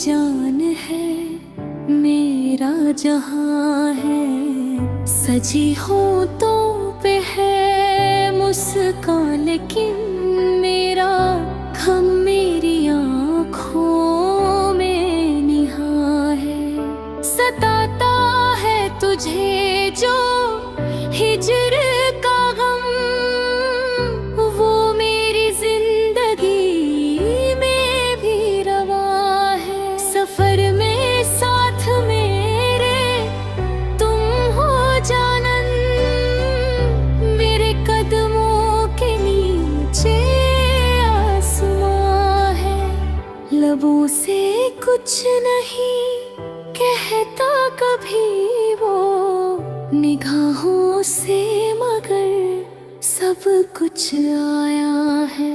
जान है, मेरा जहां है। सजी होठों पे है मुस्कान, लेकिन मेरा गम मेरी आँखों में निहा है। सताता है तुझे जो हिज्र का गम, वो मेरी जिंदगी में भी रवा है। सफर में साथ मेरे तुम हो जानन, मेरे कदमों के नीचे आसमां है। लबों से कुछ नहीं कहता कभी वो, निगाहों से मगर सब कुछ आया है।